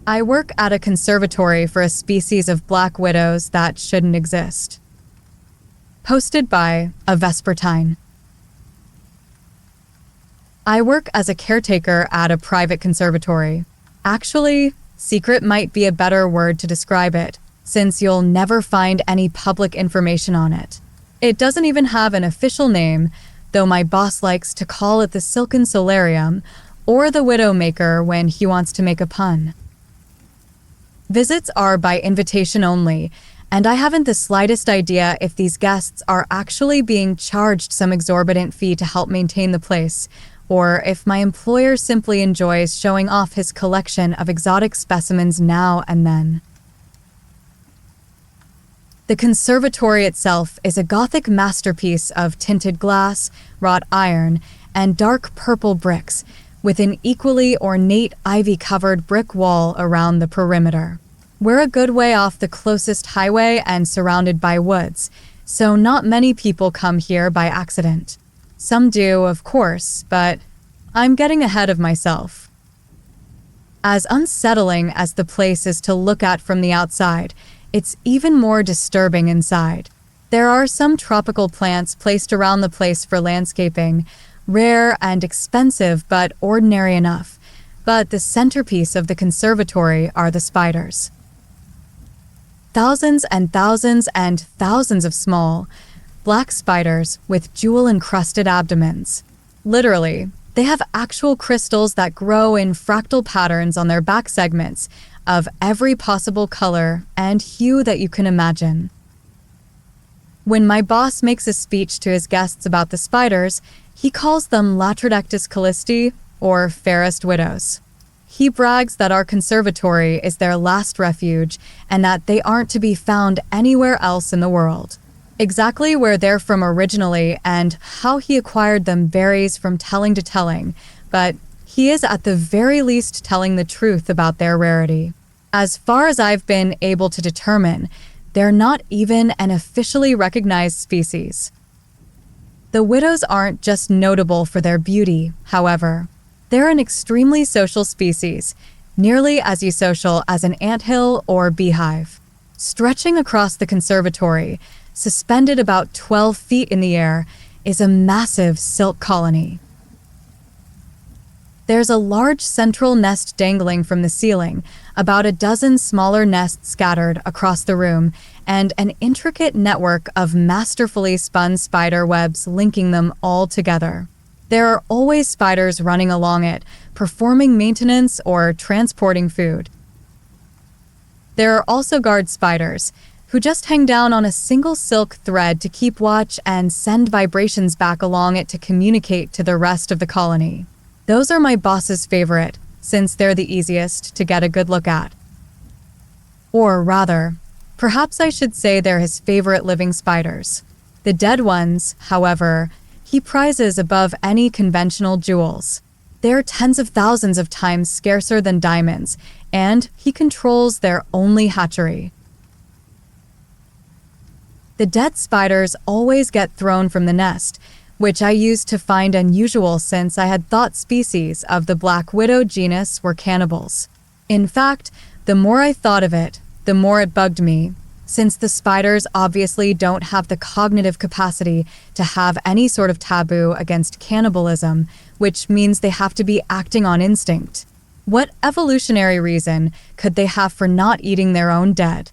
I work at a conservatory for a species of black widows that shouldn't exist. Posted by a Vespertine. I work as a caretaker at a private conservatory. Actually, secret might be a better word to describe it, since you'll never find any public information on it. It doesn't even have an official name, though my boss likes to call it the Silken Solarium or the Widowmaker when he wants to make a pun. Visits are by invitation only, and I haven't the slightest idea if these guests are actually being charged some exorbitant fee to help maintain the place, or if my employer simply enjoys showing off his collection of exotic specimens now and then. The conservatory itself is a Gothic masterpiece of tinted glass, wrought iron, and dark purple bricks, with an equally ornate ivy-covered brick wall around the perimeter. We're a good way off the closest highway and surrounded by woods, so not many people come here by accident. Some do, of course, but I'm getting ahead of myself. As unsettling as the place is to look at from the outside, it's even more disturbing inside. There are some tropical plants placed around the place for landscaping, rare and expensive but ordinary enough, but the centerpiece of the conservatory are the spiders. Thousands and thousands and thousands of small, black spiders with jewel-encrusted abdomens. Literally, they have actual crystals that grow in fractal patterns on their back segments of every possible color and hue that you can imagine. When my boss makes a speech to his guests about the spiders, he calls them Latrodectus kallisti, or fairest widows. He brags that our conservatory is their last refuge and that they aren't to be found anywhere else in the world. Exactly where they're from originally and how he acquired them varies from telling to telling, but he is at the very least telling the truth about their rarity. As far as I've been able to determine, they're not even an officially recognized species. The widows aren't just notable for their beauty, however. They're an extremely social species, nearly as eusocial as an anthill or beehive. Stretching across the conservatory, suspended about 12 feet in the air, is a massive silk colony. There's a large central nest dangling from the ceiling, about a dozen smaller nests scattered across the room, and an intricate network of masterfully spun spider webs linking them all together. There are always spiders running along it, performing maintenance or transporting food. There are also guard spiders, who just hang down on a single silk thread to keep watch and send vibrations back along it to communicate to the rest of the colony. Those are my boss's favorite, since they're the easiest to get a good look at. Or rather, perhaps I should say they're his favorite living spiders. The dead ones, however, he prizes above any conventional jewels. They're tens of thousands of times scarcer than diamonds, and he controls their only hatchery. The dead spiders always get thrown from the nest, which I used to find unusual since I had thought species of the black widow genus were cannibals. In fact, the more I thought of it, the more it bugged me, since the spiders obviously don't have the cognitive capacity to have any sort of taboo against cannibalism, which means they have to be acting on instinct. What evolutionary reason could they have for not eating their own dead?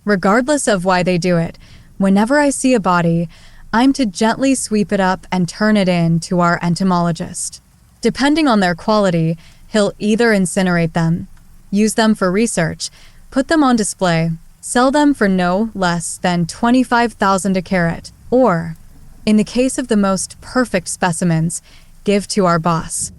Regardless of why they do it, whenever I see a body, I'm to gently sweep it up and turn it in to our entomologist. Depending on their quality, he'll either incinerate them, use them for research, put them on display, sell them for no less than $25,000 a carat, or, in the case of the most perfect specimens, give to our boss.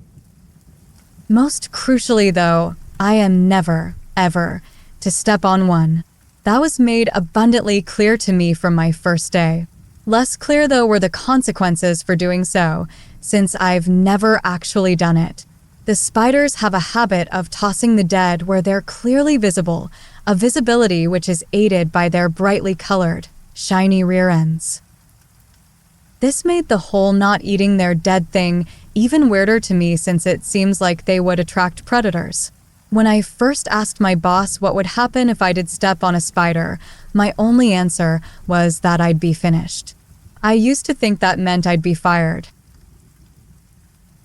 Most crucially, though, I am never, ever, to step on one. That was made abundantly clear to me from my first day. Less clear, though, were the consequences for doing so, since I've never actually done it. The spiders have a habit of tossing the dead where they're clearly visible, a visibility which is aided by their brightly colored, shiny rear ends. This made the whole not eating their dead thing even weirder to me, since it seems like they would attract predators. When I first asked my boss what would happen if I did step on a spider, my only answer was that I'd be finished. I used to think that meant I'd be fired.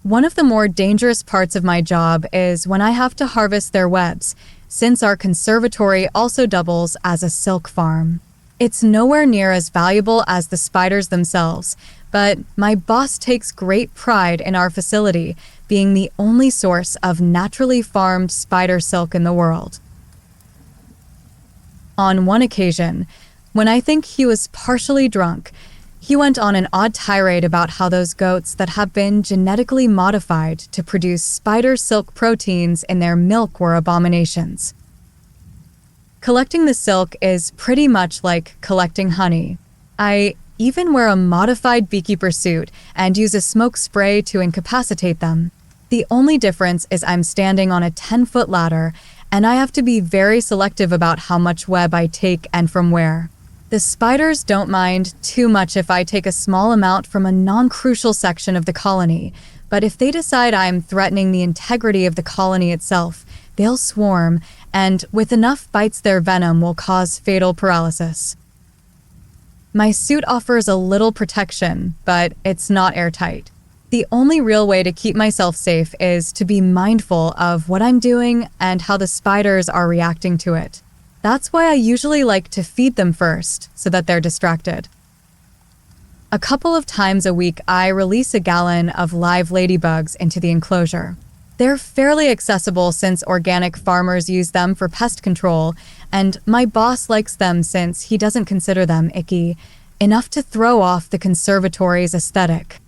One of the more dangerous parts of my job is when I have to harvest their webs, since our conservatory also doubles as a silk farm. It's nowhere near as valuable as the spiders themselves, but my boss takes great pride in our facility being the only source of naturally farmed spider silk in the world. On one occasion, when I think he was partially drunk, he went on an odd tirade about how those goats that have been genetically modified to produce spider silk proteins in their milk were abominations. Collecting the silk is pretty much like collecting honey. I even wear a modified beekeeper suit and use a smoke spray to incapacitate them. The only difference is I'm standing on a 10-foot ladder, and I have to be very selective about how much web I take and from where. The spiders don't mind too much if I take a small amount from a non-crucial section of the colony, but if they decide I'm threatening the integrity of the colony itself, they'll swarm, and with enough bites their venom will cause fatal paralysis. My suit offers a little protection, but it's not airtight. The only real way to keep myself safe is to be mindful of what I'm doing and how the spiders are reacting to it. That's why I usually like to feed them first, so that they're distracted. A couple of times a week, I release a gallon of live ladybugs into the enclosure. They're fairly accessible since organic farmers use them for pest control, and my boss likes them since he doesn't consider them icky, enough to throw off the conservatory's aesthetic.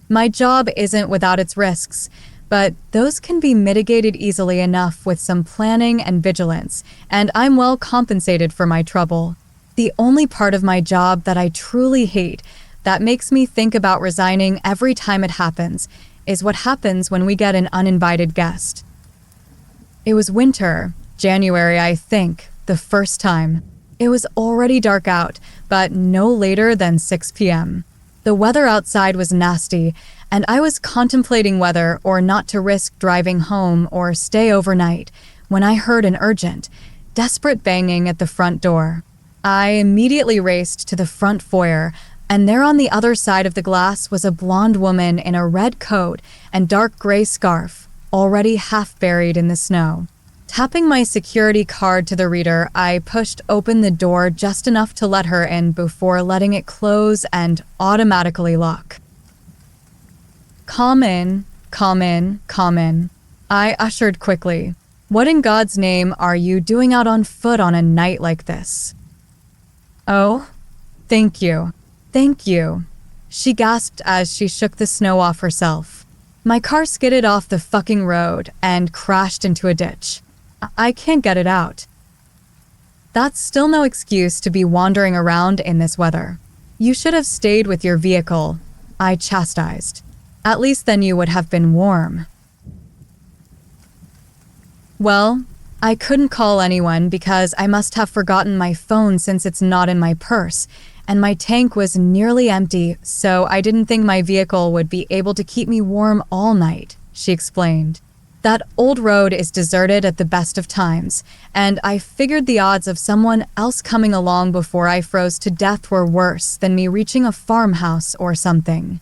My job isn't without its risks, but those can be mitigated easily enough with some planning and vigilance, and I'm well compensated for my trouble. The only part of my job that I truly hate, that makes me think about resigning every time it happens, is what happens when we get an uninvited guest. It was winter, January, I think, the first time. It was already dark out, but no later than 6 p.m. The weather outside was nasty, and I was contemplating whether or not to risk driving home or stay overnight when I heard an urgent, desperate banging at the front door. I immediately raced to the front foyer, and there on the other side of the glass was a blonde woman in a red coat and dark gray scarf, already half buried in the snow. Tapping my security card to the reader, I pushed open the door just enough to let her in before letting it close and automatically lock. Come in, come in, come in. I ushered quickly. What in God's name are you doing out on foot on a night like this? Oh, thank you. Thank you. She gasped as she shook the snow off herself. My car skidded off the fucking road and crashed into a ditch. I can't get it out. That's still no excuse to be wandering around in this weather. You should have stayed with your vehicle, I chastised. At least then you would have been warm. Well, I couldn't call anyone because I must have forgotten my phone since it's not in my purse, and my tank was nearly empty, so I didn't think my vehicle would be able to keep me warm all night, she explained. That old road is deserted at the best of times, and I figured the odds of someone else coming along before I froze to death were worse than me reaching a farmhouse or something.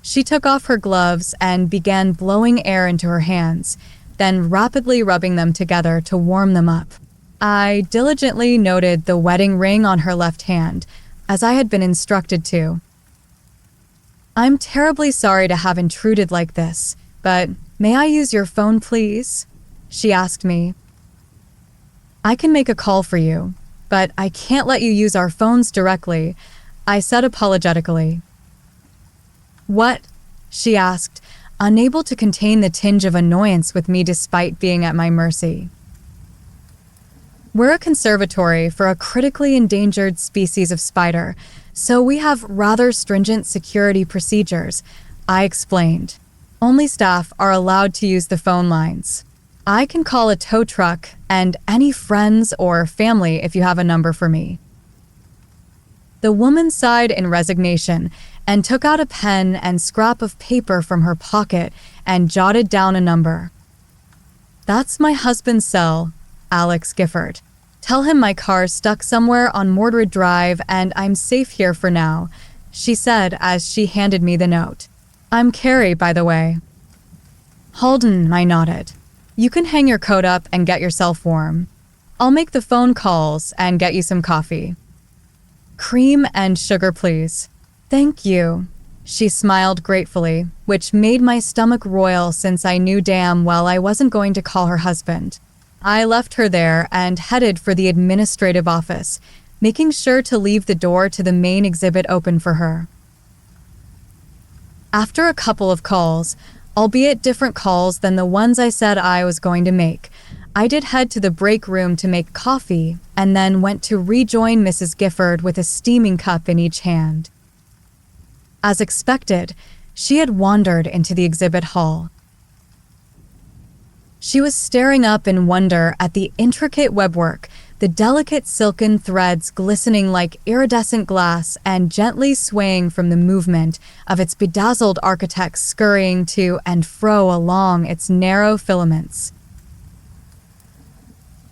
She took off her gloves and began blowing air into her hands, then rapidly rubbing them together to warm them up. I diligently noted the wedding ring on her left hand, as I had been instructed to. I'm terribly sorry to have intruded like this, but may I use your phone, please? She asked me. I can make a call for you, but I can't let you use our phones directly, I said apologetically. What? She asked, unable to contain the tinge of annoyance with me despite being at my mercy. We're a conservatory for a critically endangered species of spider, so we have rather stringent security procedures, I explained. Only staff are allowed to use the phone lines. I can call a tow truck and any friends or family if you have a number for me. The woman sighed in resignation and took out a pen and scrap of paper from her pocket and jotted down a number. "That's my husband's cell, Alex Gifford. Tell him my car's stuck somewhere on Mordred Drive and I'm safe here for now," she said as she handed me the note. "I'm Carrie, by the way." "Holden," I nodded. "You can hang your coat up and get yourself warm. I'll make the phone calls and get you some coffee." "Cream and sugar, please." "Thank you." She smiled gratefully, which made my stomach roil since I knew damn well I wasn't going to call her husband. I left her there and headed for the administrative office, making sure to leave the door to the main exhibit open for her. After a couple of calls, albeit different calls than the ones I said I was going to make, I did head to the break room to make coffee and then went to rejoin Mrs. Gifford with a steaming cup in each hand. As expected, she had wandered into the exhibit hall. She was staring up in wonder at the intricate webwork, the delicate silken threads glistening like iridescent glass and gently swaying from the movement of its bedazzled architects scurrying to and fro along its narrow filaments.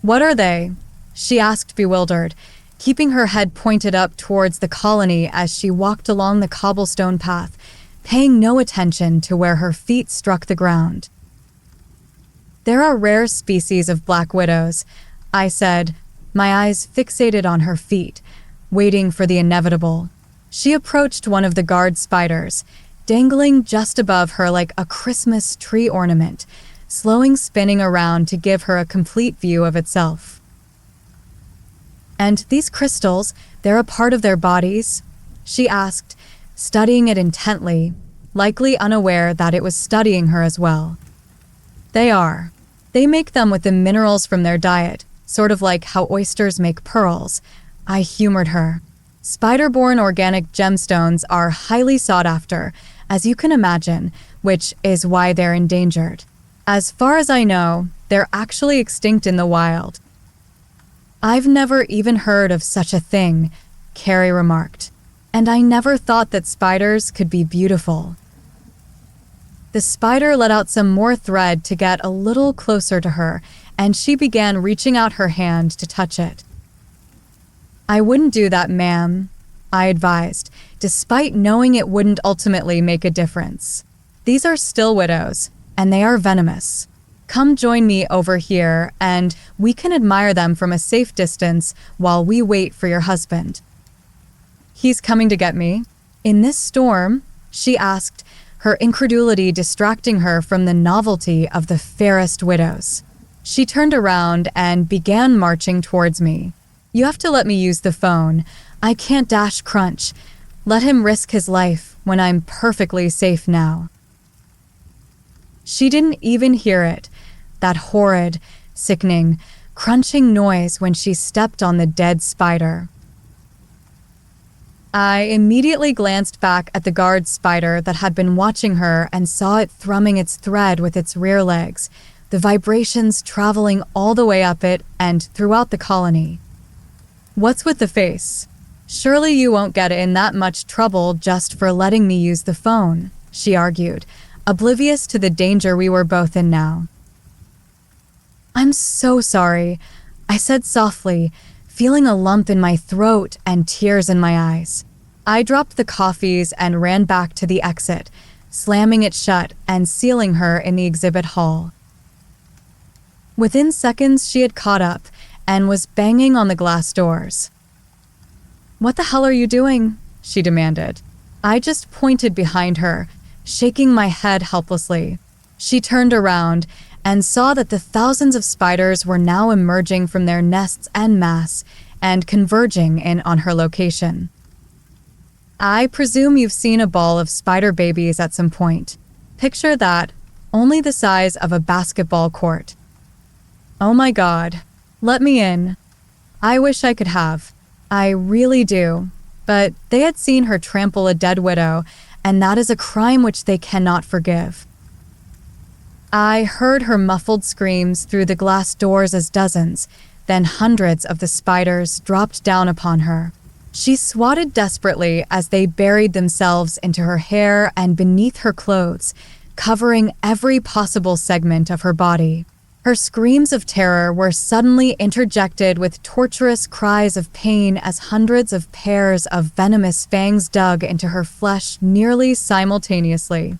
"What are they?" she asked, bewildered, keeping her head pointed up towards the colony as she walked along the cobblestone path, paying no attention to where her feet struck the ground. "There are rare species of black widows," I said, my eyes fixated on her feet, waiting for the inevitable. She approached one of the guard spiders, dangling just above her like a Christmas tree ornament, slowing spinning around to give her a complete view of itself. "And these crystals, they're a part of their bodies?" she asked, studying it intently, likely unaware that it was studying her as well. "They are. They make them with the minerals from their diet, sort of like how oysters make pearls," I humored her. "Spider-borne organic gemstones are highly sought after, as you can imagine, which is why they're endangered. As far as I know, they're actually extinct in the wild." "I've never even heard of such a thing," Carrie remarked, "and I never thought that spiders could be beautiful." The spider let out some more thread to get a little closer to her, and she began reaching out her hand to touch it. "I wouldn't do that, ma'am," I advised, despite knowing it wouldn't ultimately make a difference. "These are still widows, and they are venomous. Come join me over here, and we can admire them from a safe distance while we wait for your husband." "He's coming to get me? In this storm?" she asked, her incredulity distracting her from the novelty of the fairest widows. She turned around and began marching towards me. "You have to let me use the phone. I can't dash Crunch. Let him risk his life when I'm perfectly safe now." She didn't even hear it, that horrid, sickening, crunching noise when she stepped on the dead spider. I immediately glanced back at the guard spider that had been watching her and saw it thrumming its thread with its rear legs, the vibrations traveling all the way up it and throughout the colony. "What's with the face? Surely you won't get in that much trouble just for letting me use the phone," she argued, oblivious to the danger we were both in now. "I'm so sorry," I said softly, feeling a lump in my throat and tears in my eyes. I dropped the coffees and ran back to the exit, slamming it shut and sealing her in the exhibit hall. Within seconds, she had caught up and was banging on the glass doors. "What the hell are you doing?" she demanded. I just pointed behind her, shaking my head helplessly. She turned around and saw that the thousands of spiders were now emerging from their nests en masse and converging in on her location. "I presume you've seen a ball of spider babies at some point. Picture that, only the size of a basketball court." "Oh my God, let me in." I wish I could have. I really do. But they had seen her trample a dead widow, and that is a crime which they cannot forgive. I heard her muffled screams through the glass doors as dozens, then hundreds of the spiders dropped down upon her. She swatted desperately as they buried themselves into her hair and beneath her clothes, covering every possible segment of her body. Her screams of terror were suddenly interjected with torturous cries of pain as hundreds of pairs of venomous fangs dug into her flesh nearly simultaneously.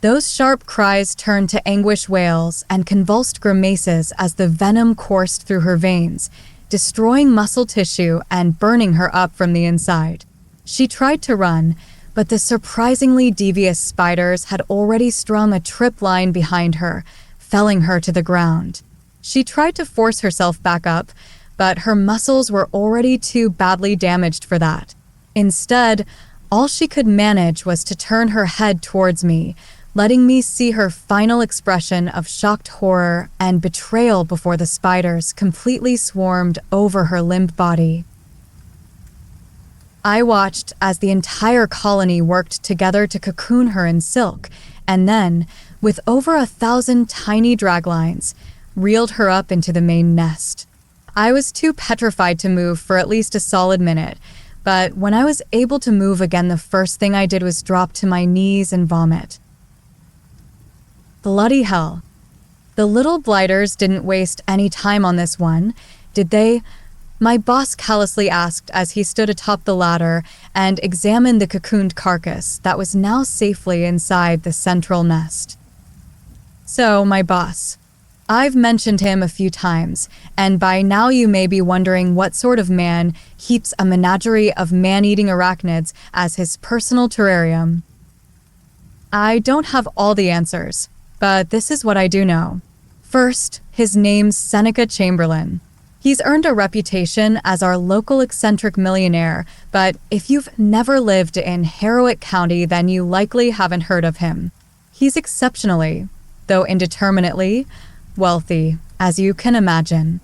Those sharp cries turned to anguish wails and convulsed grimaces as the venom coursed through her veins, destroying muscle tissue and burning her up from the inside. She tried to run, but the surprisingly devious spiders had already strung a trip line behind her, felling her to the ground. She tried to force herself back up, but her muscles were already too badly damaged for that. Instead, all she could manage was to turn her head towards me, letting me see her final expression of shocked horror and betrayal before the spiders completely swarmed over her limp body. I watched as the entire colony worked together to cocoon her in silk, and then, with over 1,000 tiny draglines, reeled her up into the main nest. I was too petrified to move for at least a solid minute, but when I was able to move again, the first thing I did was drop to my knees and vomit. Bloody hell. The little blighters didn't waste any time on this one, did they? My boss callously asked as he stood atop the ladder and examined the cocooned carcass that was now safely inside the central nest. So, my boss. I've mentioned him a few times, and by now you may be wondering what sort of man keeps a menagerie of man-eating arachnids as his personal terrarium. I don't have all the answers, but this is what I do know. First, his name's Seneca Chamberlain. He's earned a reputation as our local eccentric millionaire, but if you've never lived in Harrowit County, then you likely haven't heard of him. He's exceptionally, though indeterminately, wealthy, as you can imagine.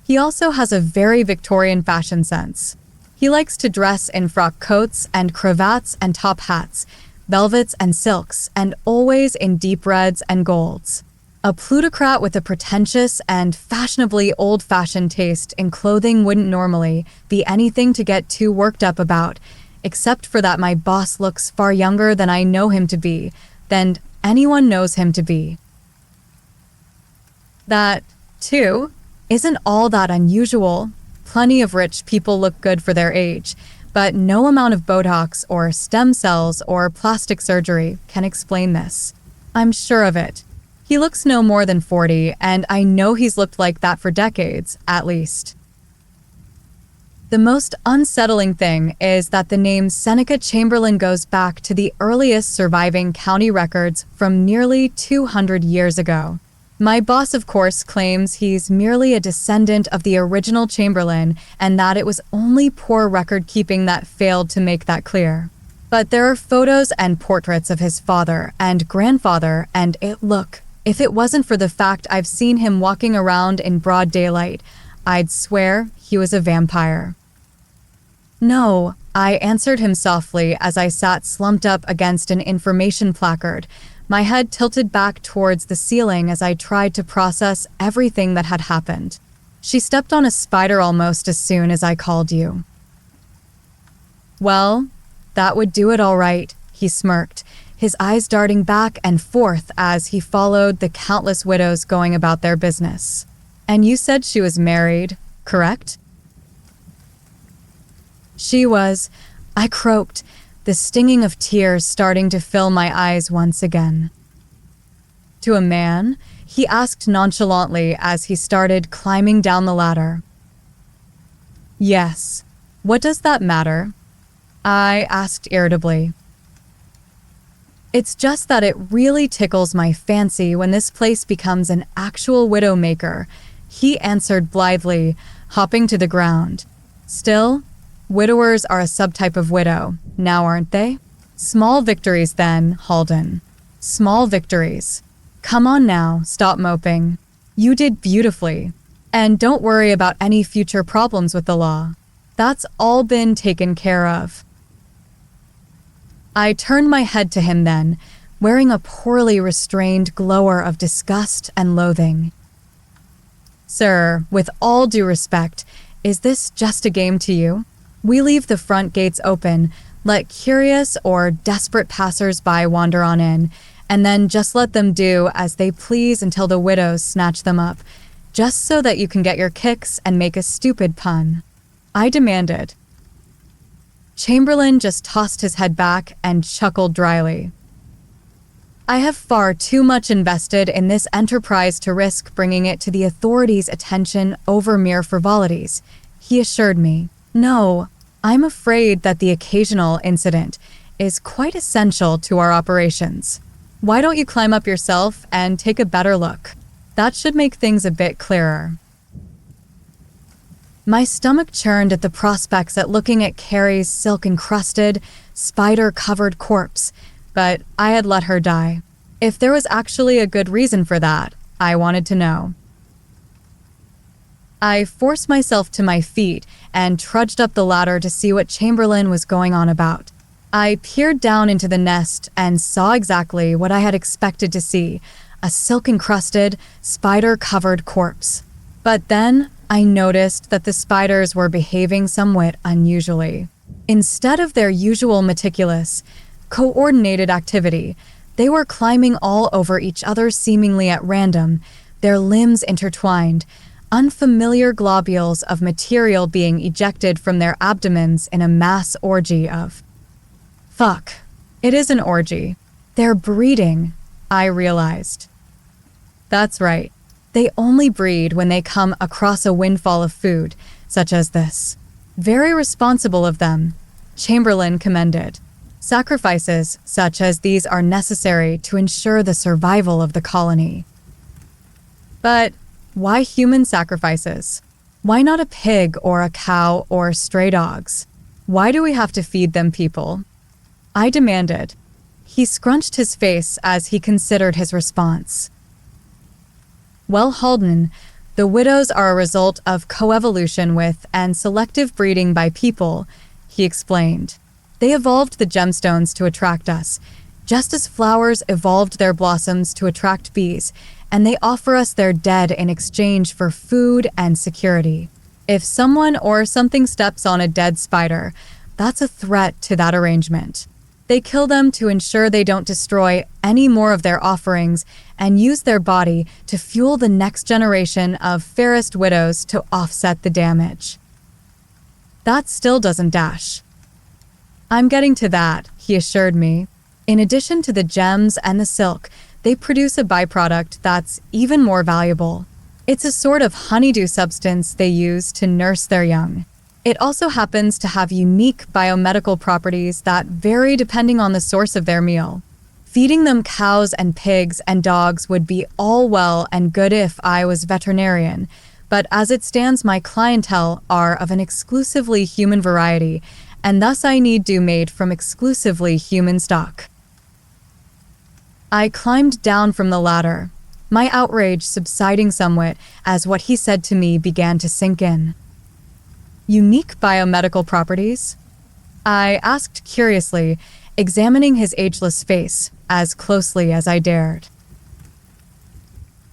He also has a very Victorian fashion sense. He likes to dress in frock coats and cravats and top hats, velvets and silks, and always in deep reds and golds. A plutocrat with a pretentious and fashionably old-fashioned taste in clothing wouldn't normally be anything to get too worked up about, except for that my boss looks far younger than I know him to be, than anyone knows him to be. That, too, isn't all that unusual. Plenty of rich people look good for their age, but no amount of Botox or stem cells or plastic surgery can explain this. I'm sure of it. He looks no more than 40, and I know he's looked like that for decades, at least. The most unsettling thing is that the name Seneca Chamberlain goes back to the earliest surviving county records from nearly 200 years ago. My boss, of course, claims he's merely a descendant of the original Chamberlain and that it was only poor record-keeping that failed to make that clear. But there are photos and portraits of his father and grandfather, and look, if it wasn't for the fact I've seen him walking around in broad daylight, I'd swear he was a vampire. No, I answered him softly as I sat slumped up against an information placard, my head tilted back towards the ceiling as I tried to process everything that had happened. She stepped on a spider almost as soon as I called you. Well, that would do it all right, he smirked, his eyes darting back and forth as he followed the countless widows going about their business. And you said she was married, correct? She was, I croaked, the stinging of tears starting to fill my eyes once again. To a man? He asked nonchalantly as he started climbing down the ladder. Yes. What does that matter? I asked irritably. It's just that it really tickles my fancy when this place becomes an actual widowmaker, he answered blithely, hopping to the ground. Still, widowers are a subtype of widow, now aren't they? Small victories then, Halden. Small victories. Come on now, stop moping. You did beautifully. And don't worry about any future problems with the law. That's all been taken care of. I turned my head to him then, wearing a poorly restrained glower of disgust and loathing. Sir, with all due respect, Is this just a game to you? We leave the front gates open, let curious or desperate passers-by wander on in, and then just let them do as they please until the widows snatch them up, just so that you can get your kicks and make a stupid pun. I demanded. Chamberlain just tossed his head back and chuckled dryly. I have far too much invested in this enterprise to risk bringing it to the authorities' attention over mere frivolities, he assured me. No, I'm afraid that the occasional incident is quite essential to our operations. Why don't you climb up yourself and take a better look? That should make things a bit clearer. My stomach churned at the prospects at looking at Carrie's silk-encrusted, spider-covered corpse, but I had let her die. If there was actually a good reason for that, I wanted to know. I forced myself to my feet and trudged up the ladder to see what Chamberlain was going on about. I peered down into the nest and saw exactly what I had expected to see, a silk-encrusted, spider-covered corpse. But then I noticed that the spiders were behaving somewhat unusually. Instead of their usual meticulous, coordinated activity, they were climbing all over each other seemingly at random, their limbs intertwined, unfamiliar globules of material being ejected from their abdomens in a mass orgy of... Fuck. It is an orgy. They're breeding, I realized. That's right. They only breed when they come across a windfall of food, such as this. Very responsible of them, Chamberlain commended. Sacrifices such as these are necessary to ensure the survival of the colony. But why human sacrifices? Why not a pig or a cow or stray dogs? Why do we have to feed them people? I demanded. He scrunched his face as he considered his response. Well, Halden, the widows are a result of coevolution with and selective breeding by people, he explained. They evolved the gemstones to attract us, just as flowers evolved their blossoms to attract bees, and they offer us their dead in exchange for food and security. If someone or something steps on a dead spider, that's a threat to that arrangement. They kill them to ensure they don't destroy any more of their offerings and use their body to fuel the next generation of fairest widows to offset the damage. That still doesn't dash. I'm getting to that, he assured me. In addition to the gems and the silk, they produce a byproduct that's even more valuable. It's a sort of honeydew substance they use to nurse their young. It also happens to have unique biomedical properties that vary depending on the source of their meal. Feeding them cows and pigs and dogs would be all well and good if I was veterinarian, but as it stands, my clientele are of an exclusively human variety, and thus I need do made from exclusively human stock. I climbed down from the ladder, my outrage subsiding somewhat as what he said to me began to sink in. Unique biomedical properties? I asked curiously, examining his ageless face as closely as I dared.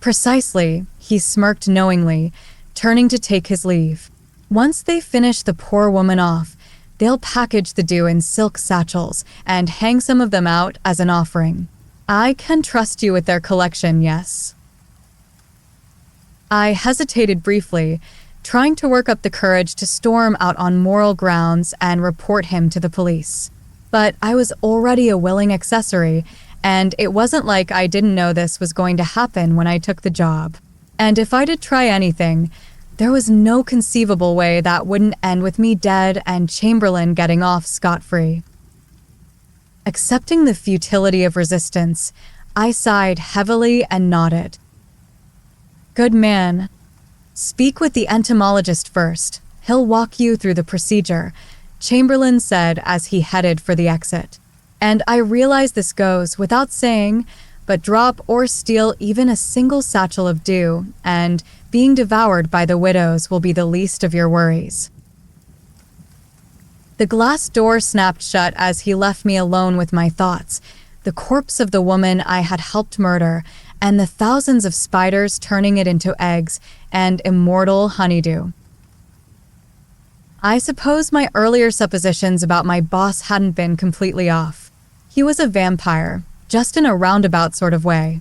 Precisely, he smirked knowingly, turning to take his leave. Once they finish the poor woman off, they'll package the dew in silk satchels and hang some of them out as an offering. I can trust you with their collection, yes? I hesitated briefly, trying to work up the courage to storm out on moral grounds and report him to the police. But I was already a willing accessory, and it wasn't like I didn't know this was going to happen when I took the job. And if I did try anything, there was no conceivable way that wouldn't end with me dead and Chamberlain getting off scot-free. Accepting the futility of resistance, I sighed heavily and nodded. Good man. Speak with the entomologist first. He'll walk you through the procedure, Chamberlain said as he headed for the exit. And I realize this goes without saying, but drop or steal even a single satchel of dew, and being devoured by the widows will be the least of your worries. The glass door snapped shut as he left me alone with my thoughts, the corpse of the woman I had helped murder, and the thousands of spiders turning it into eggs and immortal honeydew. I suppose my earlier suppositions about my boss hadn't been completely off. He was a vampire, just in a roundabout sort of way.